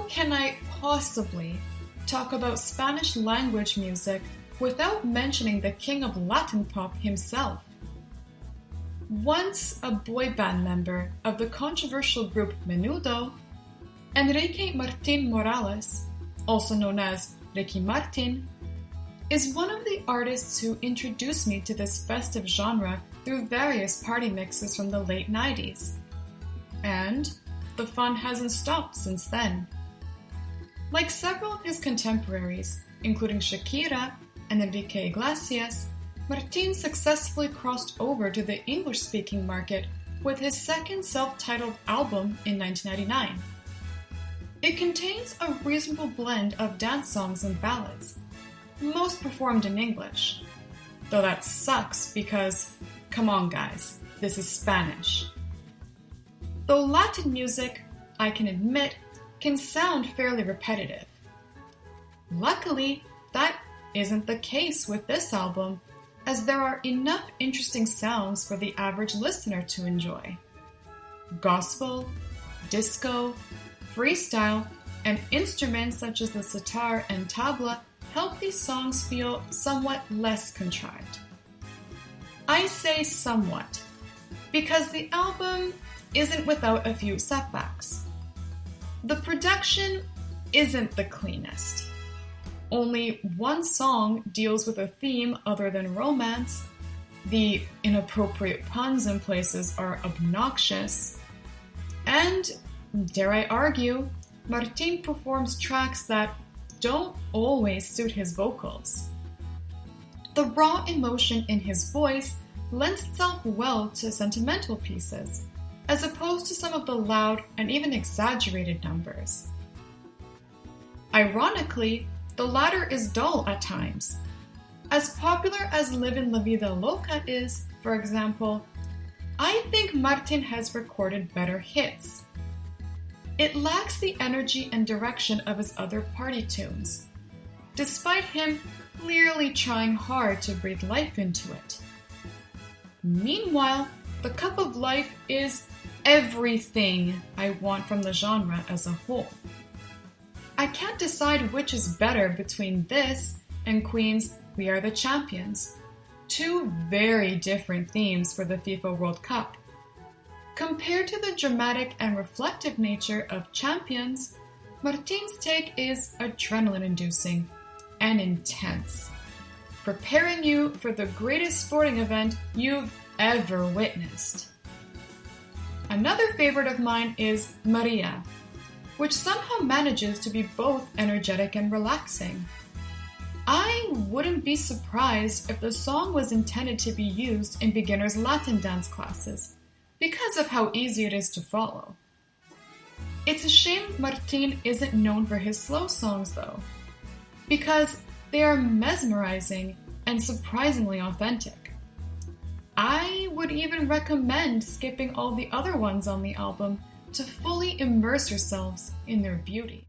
how can I possibly talk about Spanish language music without mentioning the king of Latin pop himself? Once a boy band member of the controversial group Menudo, Enrique Martin Morales, also known as Ricky Martin, is one of the artists who introduced me to this festive genre through various party mixes from the late 90s. And the fun hasn't stopped since then. Like several of his contemporaries, including Shakira and Enrique Iglesias, Martin successfully crossed over to the English-speaking market with his second self-titled album in 1999. It contains a reasonable blend of dance songs and ballads, most performed in English. Though that sucks because, come on guys, this is Spanish. Though Latin music, I can admit, can sound fairly repetitive. Luckily, that isn't the case with this album, as there are enough interesting sounds for the average listener to enjoy. Gospel, disco, freestyle, and instruments such as the sitar and tabla help these songs feel somewhat less contrived. I say somewhat, because the album isn't without a few setbacks. The production isn't the cleanest. Only one song deals with a theme other than romance. The inappropriate puns in places are obnoxious. And, dare I argue, Martin performs tracks that don't always suit his vocals. The raw emotion in his voice lends itself well to sentimental pieces, as opposed to some of the loud and even exaggerated numbers. Ironically, the latter is dull at times. As popular as Livin' La Vida Loca is, for example, I think Martin has recorded better hits. It lacks the energy and direction of his other party tunes, despite him clearly trying hard to breathe life into it. Meanwhile, The Cup of Life is everything I want from the genre as a whole. I can't decide which is better between this and Queen's We Are the Champions, two very different themes for the FIFA World Cup. Compared to the dramatic and reflective nature of Champions, Martin's take is adrenaline-inducing and intense, preparing you for the greatest sporting event you've ever witnessed. Another favorite of mine is Maria, which somehow manages to be both energetic and relaxing. I wouldn't be surprised if the song was intended to be used in beginners' Latin dance classes, because of how easy it is to follow. It's a shame Martin isn't known for his slow songs though, because they are mesmerizing and surprisingly authentic. I would even recommend skipping all the other ones on the album to fully immerse yourselves in their beauty.